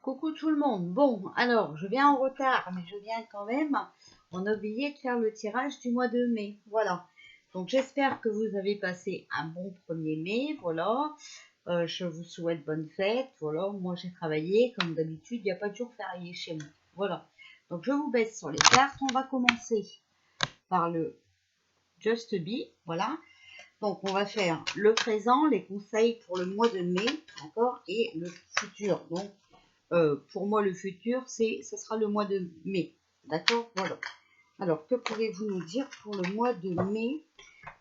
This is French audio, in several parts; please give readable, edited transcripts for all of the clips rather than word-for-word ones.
Coucou tout le monde. Bon, alors, je viens en retard, mais je viens quand même. On a oublié de faire le tirage du mois de mai. Voilà. Donc, j'espère que vous avez passé un bon 1er mai. Voilà. Je vous souhaite bonne fête. Voilà. Moi, j'ai travaillé. Comme d'habitude, il n'y a pas de jour férié chez moi. Voilà. Donc, je vous baisse sur les cartes. On va commencer par le Just Be. Voilà. Donc, on va faire le présent, les conseils pour le mois de mai. D'accord. Et le futur. Donc, pour moi, le futur, ce sera le mois de mai. D'accord? Voilà. Alors, que pouvez-vous nous dire pour le mois de mai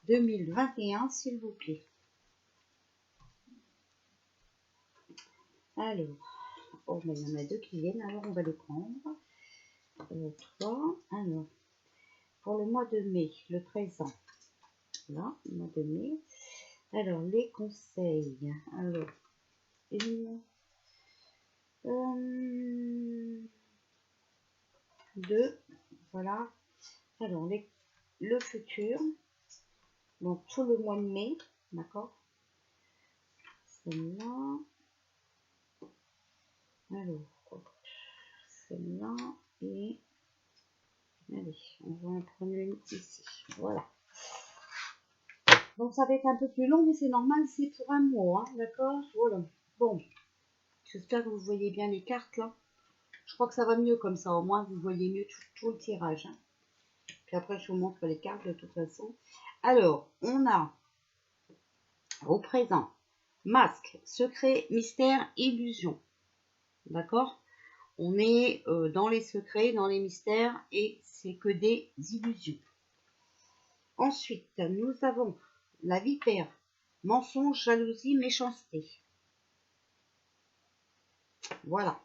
2021, s'il vous plaît? Alors, oh, mais il y en a deux qui viennent, alors on va les prendre. 3. Alors, pour le mois de mai, le présent. Là, le mois de mai. Alors, les conseils. Alors, deux. Voilà. Alors, le futur. Donc, tout le mois de mai. D'accord? Celle-là. Alors, celle-là. Et, allez, on va en prendre une ici. Voilà. Donc, ça va être un peu plus long, mais c'est normal, c'est pour un mois. Hein, d'accord? Voilà. Bon. J'espère que vous voyez bien les cartes, là. Je crois que ça va mieux comme ça. Au moins, vous voyez mieux tout le tirage. Hein. Puis après, je vous montre les cartes de toute façon. Alors, on a au présent masque, secret, mystère, illusion. D'accord? On est dans les secrets, dans les mystères et c'est que des illusions. Ensuite, nous avons la vipère, mensonge, jalousie, méchanceté. Voilà.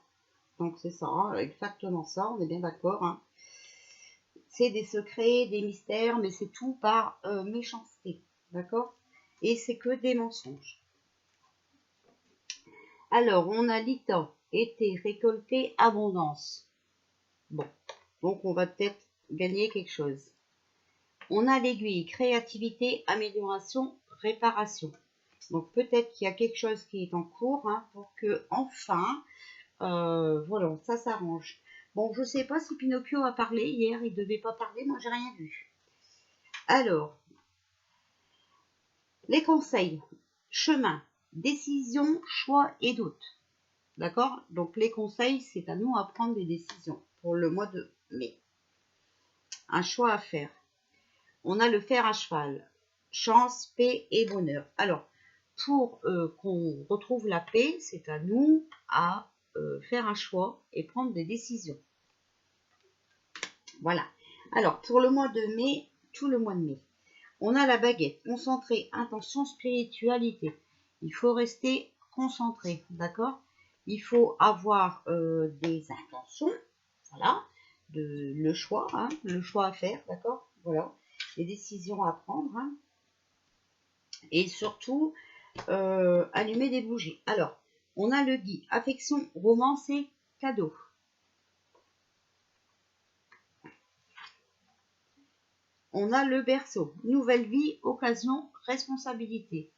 Donc c'est ça, hein, exactement ça, on est bien d'accord. Hein. C'est des secrets, des mystères, mais c'est tout par méchanceté. D'accord? Et c'est que des mensonges. Alors, on a l'état, été, récolté, abondance. Bon, donc on va peut-être gagner quelque chose. On a l'aiguille, créativité, amélioration, réparation. Donc peut-être qu'il y a quelque chose qui est en cours hein, pour que enfin, voilà, ça s'arrange. Bon, je ne sais pas si Pinocchio a parlé hier, il ne devait pas parler, moi j'ai rien vu. Alors, les conseils, chemin, décision, choix et doute. D'accord? Donc les conseils, c'est à nous à prendre des décisions pour le mois de mai. Un choix à faire. On a le fer à cheval, chance, paix et bonheur. Alors, pour qu'on retrouve la paix, c'est à nous à faire un choix et prendre des décisions. Voilà. Alors, pour le mois de mai, tout le mois de mai, on a la baguette, concentré, intention, spiritualité. Il faut rester concentré, d'accord? Il faut avoir des intentions, voilà, le choix à faire, d'accord? Voilà, les décisions à prendre, hein. Et surtout, allumer des bougies. Alors, on a le guide, affection, romance et cadeau. On a le berceau, nouvelle vie, occasion, responsabilité.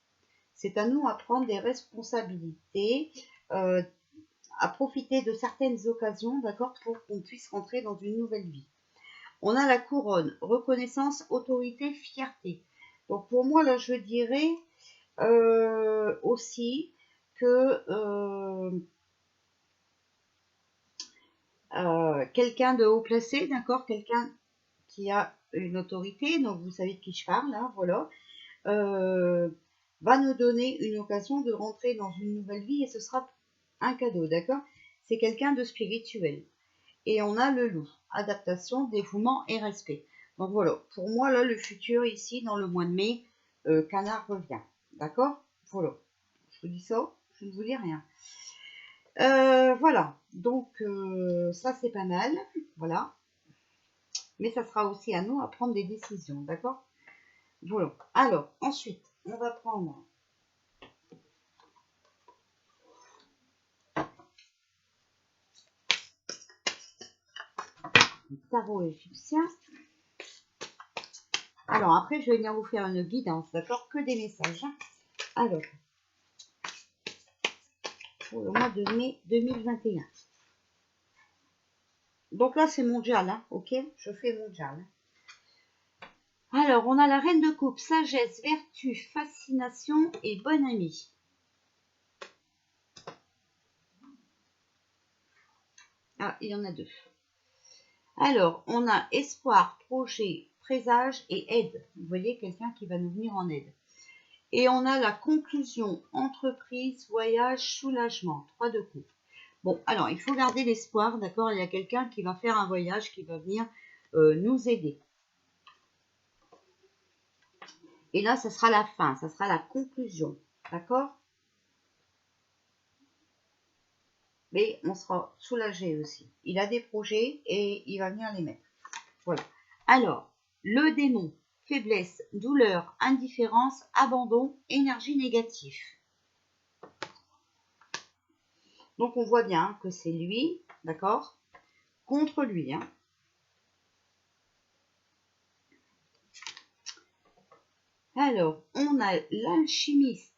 C'est à nous à prendre des responsabilités, à profiter de certaines occasions, d'accord, pour qu'on puisse rentrer dans une nouvelle vie. On a la couronne, reconnaissance, autorité, fierté. Donc pour moi, là, je dirais aussi que quelqu'un de haut placé, d'accord, quelqu'un qui a une autorité, donc vous savez de qui je parle, là, voilà, va nous donner une occasion de rentrer dans une nouvelle vie et ce sera un cadeau, d'accord? C'est quelqu'un de spirituel. Et on a le loup, adaptation, dévouement et respect. Donc voilà, pour moi, là, le futur ici, dans le mois de mai, canard revient, d'accord? Voilà, je vous dis ça, je ne vous dis rien. Voilà, donc ça c'est pas mal, voilà. Mais ça sera aussi à nous à prendre des décisions, d'accord? Voilà. Alors, ensuite, on va prendre le tarot égyptien. Alors, après, je vais venir vous faire une guidance, d'accord? Que des messages. Alors, pour le mois de mai 2021. Donc là, c'est mondial, hein, ok? Je fais mondial. Alors, on a la reine de coupe, sagesse, vertu, fascination et bonne amie. Ah, il y en a deux. Alors, on a espoir, projet, présage et aide. Vous voyez, quelqu'un qui va nous venir en aide. Et on a la conclusion, entreprise, voyage, soulagement. 3 de coupe. Bon, alors, il faut garder l'espoir, d'accord? Il y a quelqu'un qui va faire un voyage, qui va venir nous aider. Et là, ça sera la fin, ça sera la conclusion, d'accord? Mais on sera soulagé aussi. Il a des projets et il va venir les mettre. Voilà. Alors, le démon, faiblesse, douleur, indifférence, abandon, énergie négative. Donc, on voit bien que c'est lui, d'accord? Contre lui, hein. Alors, on a l'alchimiste,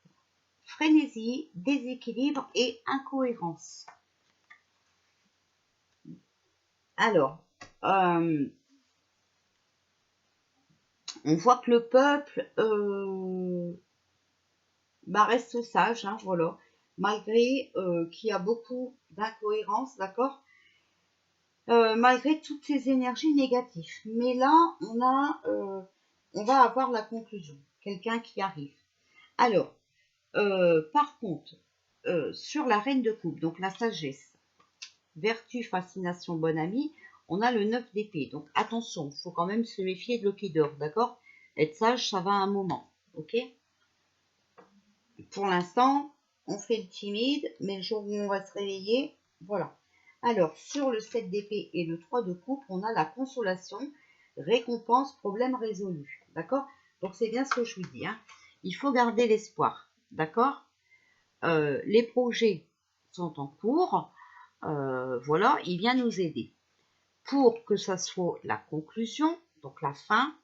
frénésie, déséquilibre et incohérence. Alors, on voit que le peuple reste sage, hein, voilà, malgré qu'il y a beaucoup d'incohérences, d'accord, malgré toutes ces énergies négatives. Mais là, on va avoir la conclusion, quelqu'un qui arrive. Alors, par contre, sur la reine de coupe, donc la sagesse, vertu, fascination, bonne amie, on a le 9 d'épée. Donc attention, il faut quand même se méfier de l'eau qui dort, d'accord? Être sage, ça va un moment, ok? Pour l'instant, on fait le timide, mais le jour où on va se réveiller, voilà. Alors, sur le 7 d'épée et le 3 de coupe, on a la consolation, récompense, problème résolu, d'accord? Donc c'est bien ce que je vous dis, hein. Il faut garder l'espoir, d'accord? Les projets sont en cours, voilà, il vient nous aider pour que ça soit la conclusion, donc la fin,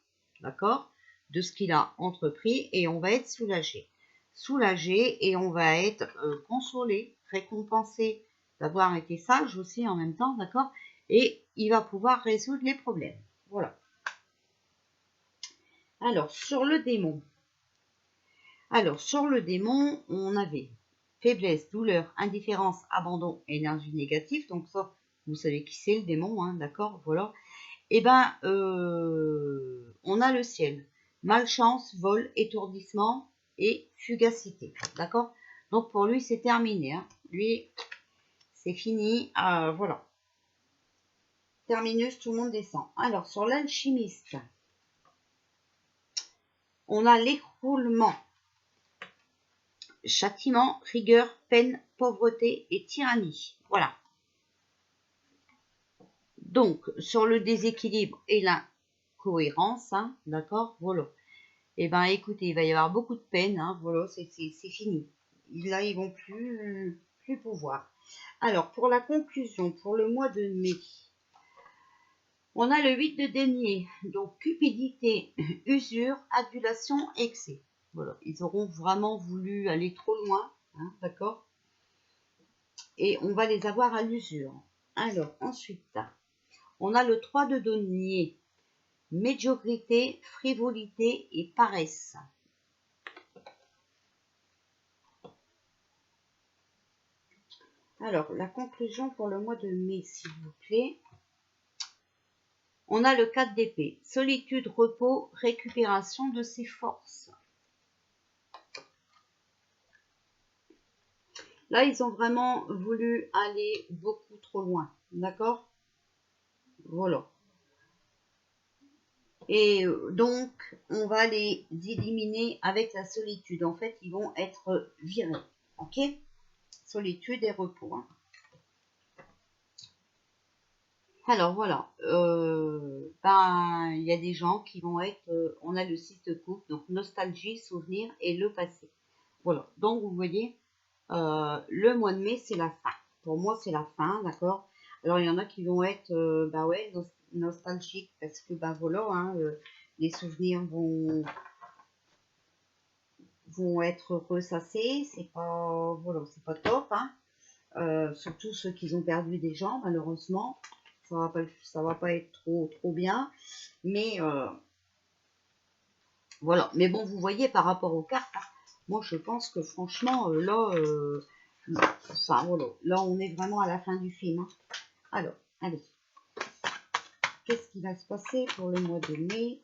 d'accord, de ce qu'il a entrepris, et on va être soulagé. Soulagé et on va être consolé, récompensé d'avoir été sage aussi en même temps, d'accord, et il va pouvoir résoudre les problèmes. Voilà. Alors, sur le démon. Alors, sur le démon, on avait faiblesse, douleur, indifférence, abandon, énergie négative. Donc ça, vous savez qui c'est le démon, hein, d'accord, voilà. Et ben, on a le ciel. Malchance, vol, étourdissement et fugacité, d'accord. Donc pour lui, c'est terminé, hein. Lui, c'est fini, voilà. Terminus, tout le monde descend. Alors, sur l'alchimiste, on a l'écroulement. Châtiment, rigueur, peine, pauvreté et tyrannie. Voilà. Donc, sur le déséquilibre et l'incohérence, hein, d'accord, voilà. Eh bien, écoutez, il va y avoir beaucoup de peine, hein, voilà, c'est fini. Là, ils vont plus pouvoir. Alors, pour la conclusion, pour le mois de mai, on a le 8 de denier, donc cupidité, usure, adulation, excès. Voilà, ils auront vraiment voulu aller trop loin, hein, d'accord? Et on va les avoir à l'usure. Alors, ensuite, on a le 3 de denier, médiocrité, frivolité et paresse. Alors, la conclusion pour le mois de mai, s'il vous plaît. On a le 4 d'épée, solitude, repos, récupération de ses forces. Là, ils ont vraiment voulu aller beaucoup trop loin, d'accord? Voilà. Et donc, on va les éliminer avec la solitude. En fait, ils vont être virés, ok? Solitude et repos. Hein. Alors voilà, ben il y a des gens qui vont être, on a le 6 de coupe, donc nostalgie, souvenir et le passé. Voilà, donc vous voyez, le mois de mai c'est la fin. Pour moi c'est la fin, d'accord. Alors il y en a qui vont être, bah ouais, nostalgiques parce que bah voilà, hein, les souvenirs vont être ressassés, c'est pas, voilà, c'est pas top, hein. Surtout ceux qui ont perdu des gens malheureusement. ça va pas être trop bien. Mais voilà. Mais bon, vous voyez par rapport aux cartes, hein, moi je pense que franchement, là, enfin voilà, là on est vraiment à la fin du film. Hein. Alors, allez. Qu'est-ce qui va se passer pour le mois de mai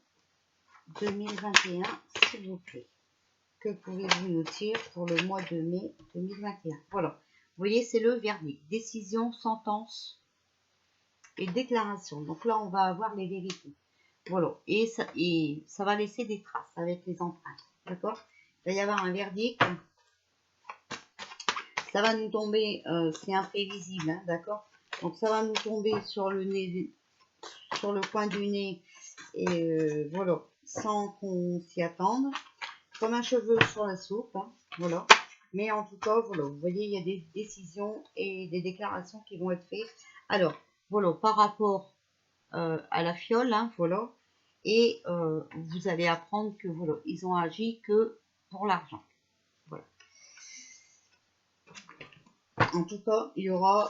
2021, s'il vous plaît? Que pouvez-vous nous dire pour le mois de mai 2021? Voilà. Vous voyez, c'est le verdict. Décision, sentence et déclaration. Donc là, on va avoir les vérités. Voilà. Et ça va laisser des traces avec les empreintes. D'accord? Il va y avoir un verdict. Ça va nous tomber, c'est imprévisible, hein, d'accord? Donc ça va nous tomber sur le nez, sur le coin du nez, et voilà, sans qu'on s'y attende. Comme un cheveu sur la soupe, hein, voilà. Mais en tout cas, voilà, vous voyez, il y a des décisions et des déclarations qui vont être faites. Alors, voilà, par rapport à la fiole, hein, voilà. Et vous allez apprendre que, voilà, ils ont agi que pour l'argent. Voilà. En tout cas, il y aura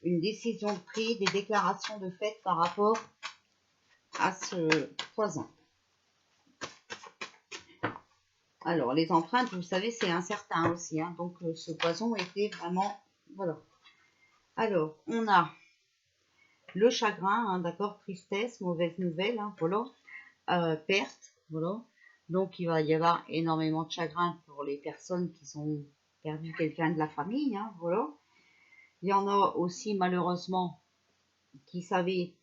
une décision de prix, des déclarations de fait par rapport à ce poison. Alors, les empreintes, vous savez, c'est incertain aussi. Hein, donc, ce poison était vraiment... Voilà. Alors, on a le chagrin, hein, d'accord, tristesse, mauvaise nouvelle, hein, voilà. Perte, voilà. Donc, il va y avoir énormément de chagrin pour les personnes qui ont perdu quelqu'un de la famille, hein, voilà. Il y en a aussi, malheureusement, qui savaient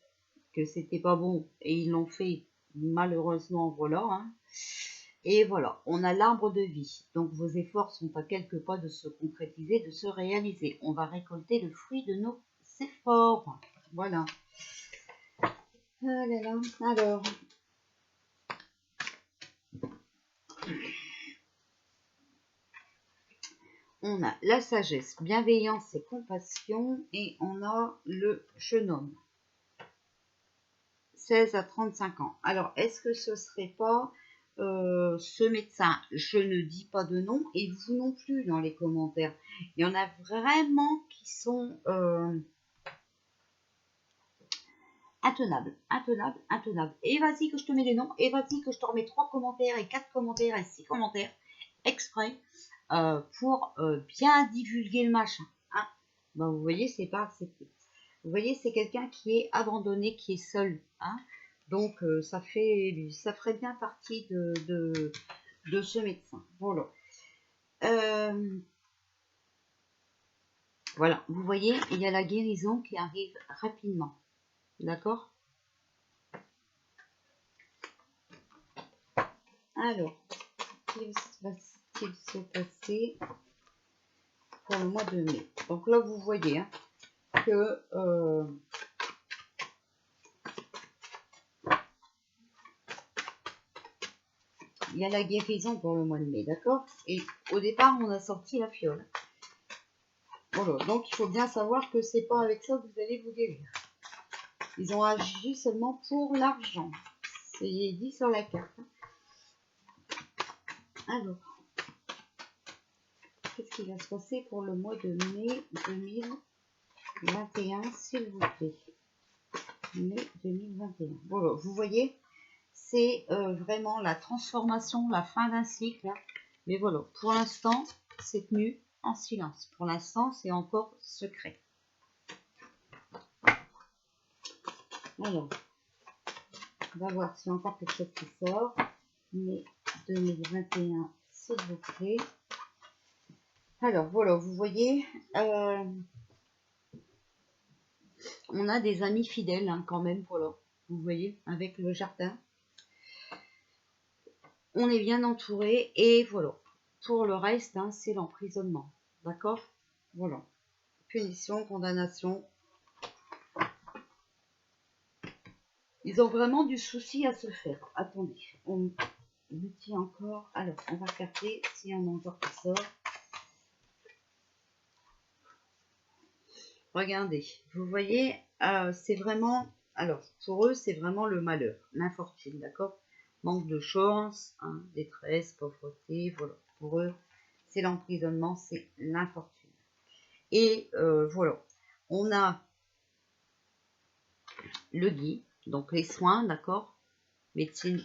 que c'était pas bon et ils l'ont fait, malheureusement, voilà. Hein. Et voilà, on a l'arbre de vie. Donc vos efforts sont à quelques pas de se concrétiser, de se réaliser. On va récolter le fruit de nos efforts. Voilà. Ah là là. Alors. On a la sagesse, bienveillance et compassion. Et on a le jeune homme. 16 à 35 ans. Alors, est-ce que ce serait pas ce médecin? Je ne dis pas de nom et vous non plus dans les commentaires. Il y en a vraiment qui sont intenables, intenables, intenables. Et vas-y que je te mets les noms, et vas-y que je te remets 3 commentaires et 4 commentaires et 6 commentaires exprès pour bien divulguer le machin. Hein. Ben, vous voyez, c'est pas accepté. Vous voyez, c'est quelqu'un qui est abandonné, qui est seul. Hein. Donc, ça ferait bien partie de ce médecin. Voilà. Voilà, vous voyez, il y a la guérison qui arrive rapidement. D'accord? Alors, qu'est-ce qui va-t-il se passer pour le mois de mai? Donc là, vous voyez hein, que... il y a la guérison pour le mois de mai, d'accord? Et au départ, on a sorti la fiole. Voilà, donc il faut bien savoir que c'est pas avec ça que vous allez vous guérir. Ils ont agi seulement pour l'argent. C'est dit sur la carte. Alors, qu'est-ce qui va se passer pour le mois de mai 2021, s'il vous plaît? Mai 2021. Voilà, vous voyez, c'est vraiment la transformation, la fin d'un cycle. Hein. Mais voilà, pour l'instant, c'est tenu en silence. Pour l'instant, c'est encore secret. Alors, on va voir s'il y a encore quelque chose qui sort. Mai 2021, s'il vous plaît. Alors, voilà, vous voyez, on a des amis fidèles hein, quand même, voilà. Vous voyez, avec le jardin. On est bien entouré et voilà. Pour le reste, hein, c'est l'emprisonnement. D'accord? Voilà. Punition, condamnation. Ils ont vraiment du souci à se faire. Attendez, on me tient encore. Alors, on va regarder s'il y en a encore qui sort. Regardez, vous voyez, c'est vraiment... Alors, pour eux, c'est vraiment le malheur, l'infortune, d'accord? Manque de chance, hein, détresse, pauvreté, voilà. Pour eux, c'est l'emprisonnement, c'est l'infortune. Et voilà, on a le GUI, donc les soins, d'accord, médecine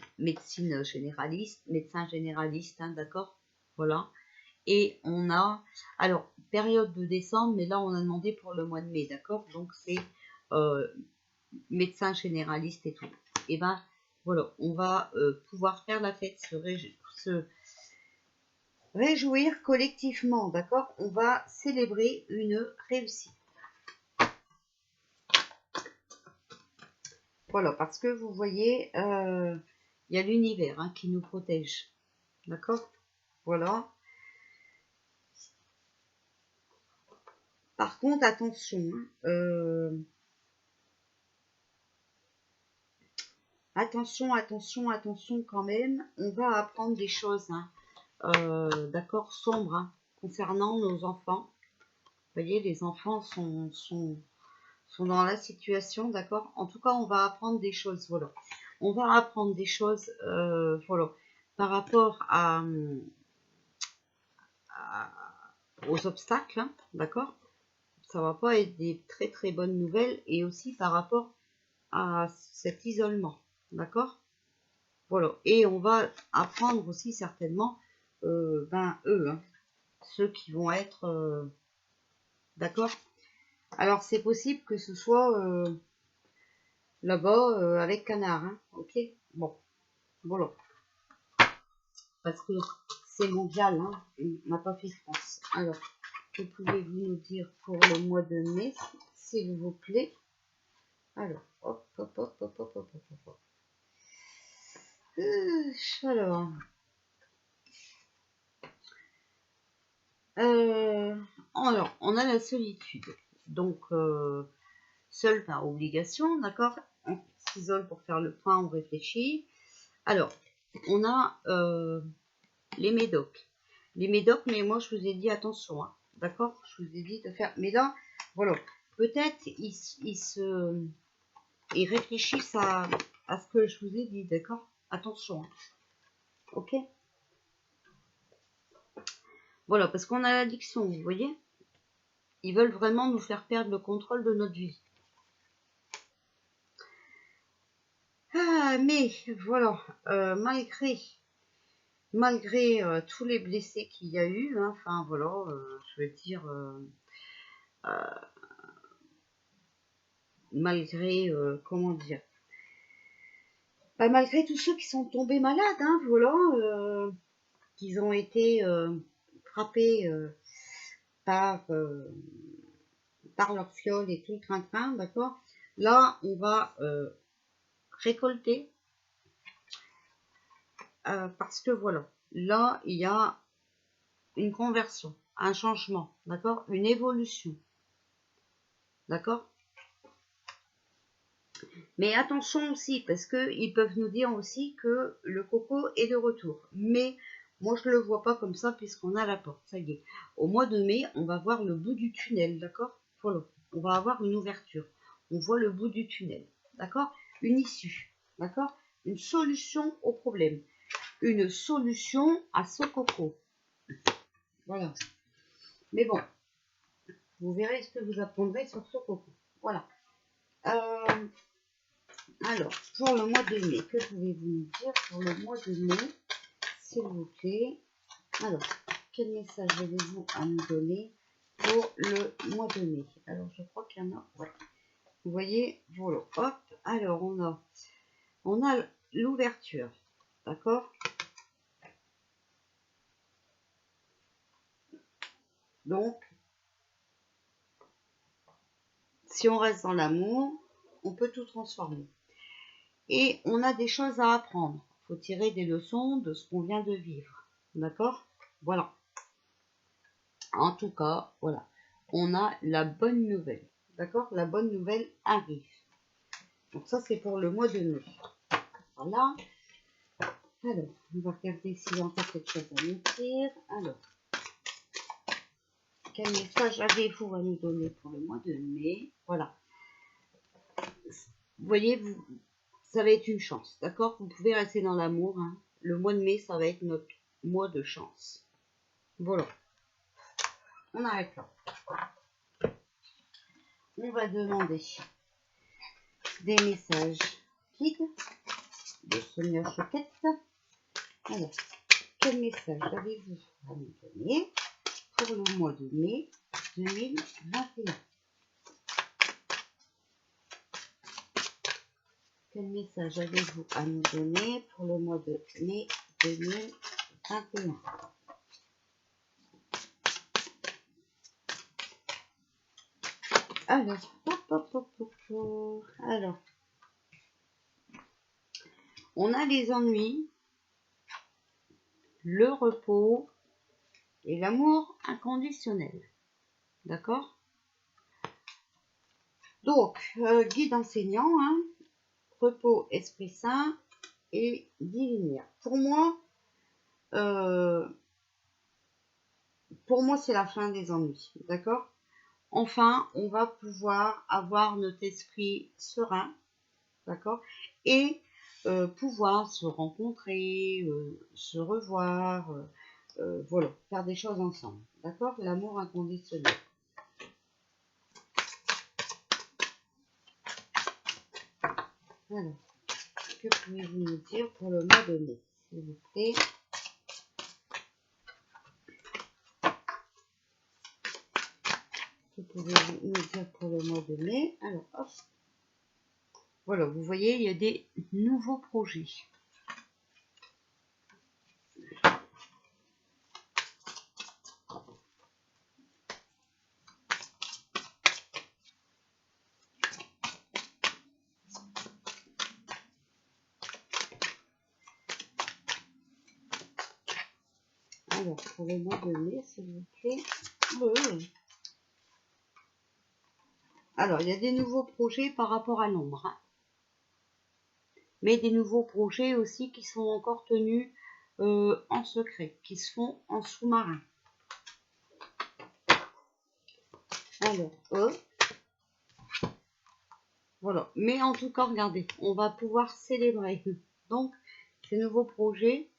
généraliste, médecin généraliste, hein, d'accord, voilà. Et on a, alors, période de décembre, mais là, on a demandé pour le mois de mai, d'accord, donc c'est médecin généraliste et tout. Et ben, voilà, on va pouvoir faire la fête, se réjouir collectivement, d'accord, on va célébrer une réussite. Voilà, parce que vous voyez, il y a l'univers hein, qui nous protège. D'accord? Voilà. Par contre, attention. Attention quand même. On va apprendre des choses, hein, d'accord, sombres, hein, concernant nos enfants. Vous voyez, les enfants sont dans la situation, d'accord? En tout cas, on va apprendre des choses, voilà. On va apprendre des choses, voilà, par rapport aux obstacles, hein, d'accord? Ça va pas être des très très bonnes nouvelles, et aussi par rapport à cet isolement, d'accord? Voilà, et on va apprendre aussi certainement, eux, hein, ceux qui vont être, d'accord? Alors c'est possible que ce soit là-bas avec Canard, hein, ok? Bon, voilà, parce que c'est mondial, hein, on n'a pas fait France. Alors, que pouvez-vous nous dire pour le mois de mai, s'il vous plaît? Alors, hop. Alors, on a la solitude. Donc, seul par obligation, d'accord? On s'isole pour faire le point, on réfléchit. Alors, on a les médocs. Les médocs, mais moi, je vous ai dit attention, hein, d'accord? Je vous ai dit de faire... Mais là, voilà, peut-être ils réfléchissent à ce que je vous ai dit, d'accord? Attention, hein. Ok? Voilà, parce qu'on a l'addiction, vous voyez? Ils veulent vraiment nous faire perdre le contrôle de notre vie. Ah, mais voilà, malgré tous les blessés qu'il y a eu, hein, enfin voilà, je veux dire, malgré, comment dire, malgré tous ceux qui sont tombés malades, hein, voilà, qu'ils ont été frappés par leur fiole et tout le train-train, d'accord? Là, on va récolter, parce que voilà, là, il y a une conversion, un changement, d'accord? Une évolution, d'accord? Mais attention aussi, parce qu'ils peuvent nous dire aussi que le coco est de retour. Mais moi, je ne le vois pas comme ça, puisqu'on a la porte, ça y est. Au mois de mai, on va voir le bout du tunnel, d'accord? Voilà, on va avoir une ouverture. On voit le bout du tunnel, d'accord? Une issue, d'accord? Une solution au problème. Une solution à ce coco. Voilà. Mais bon, vous verrez ce que vous apprendrez sur ce coco. Voilà. Alors, pour le mois de mai, que pouvez-vous nous dire pour le mois de mai, s'il vous plaît? Alors, quel message avez-vous à nous donner pour le mois de mai? Alors, je crois qu'il y en a, ouais. Vous voyez, voilà, hop. Alors, on a l'ouverture, d'accord? Donc, si on reste dans l'amour, on peut tout transformer. Et on a des choses à apprendre. Il faut tirer des leçons de ce qu'on vient de vivre. D'accord? Voilà. En tout cas, voilà. On a la bonne nouvelle. D'accord? La bonne nouvelle arrive. Donc ça, c'est pour le mois de mai. Voilà. Alors, on va regarder s'il y a encore quelque chose à nous dire. Alors, quel message avez-vous à nous donner pour le mois de mai? Voilà. Vous voyez, ça va être une chance, d'accord? Vous pouvez rester dans l'amour, hein. Le mois de mai, ça va être notre mois de chance. Voilà. On arrête là. On va demander des messages guides de Sonia Choquette. Alors, quel message avez-vous à nous donner pour le mois de mai 2021? Quel message avez-vous à nous donner pour le mois de mai 2021? Alors, alors, on a les ennuis, le repos et l'amour inconditionnel. D'accord? Donc, guide enseignant, hein, repos, esprit saint et divinière. Pour moi, c'est la fin des ennuis. D'accord? Enfin, on va pouvoir avoir notre esprit serein. D'accord? Et pouvoir se rencontrer, se revoir, voilà, faire des choses ensemble. D'accord? L'amour inconditionnel. Alors, que pouvez-vous nous dire pour le mois de mai, s'il vous plaît? Que pouvez-vous nous dire pour le mois de mai? Alors, hop. Voilà, vous voyez, il y a des nouveaux projets. Alors, pour le mois de mai, s'il vous plaît. Oui. Alors, il y a des nouveaux projets par rapport à l'ombre. Hein. Mais des nouveaux projets aussi qui sont encore tenus en secret, qui se font en sous-marin. Alors, voilà. Mais en tout cas, regardez, on va pouvoir célébrer. Donc, ces nouveaux projets,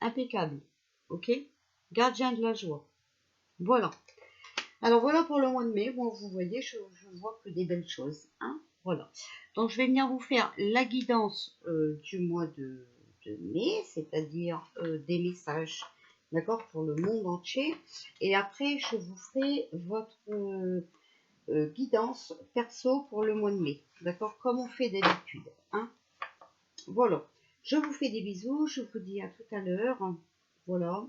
impeccables. Ok? Gardien de la joie. Voilà. Alors, voilà pour le mois de mai. Bon, vous voyez, je vois que des belles choses. Hein? Voilà. Donc, je vais venir vous faire la guidance du mois de mai, c'est-à-dire des messages, d'accord, pour le monde entier. Et après, je vous ferai votre guidance perso pour le mois de mai, d'accord, comme on fait d'habitude. Hein. Voilà. Je vous fais des bisous. Je vous dis à tout à l'heure. Voilà.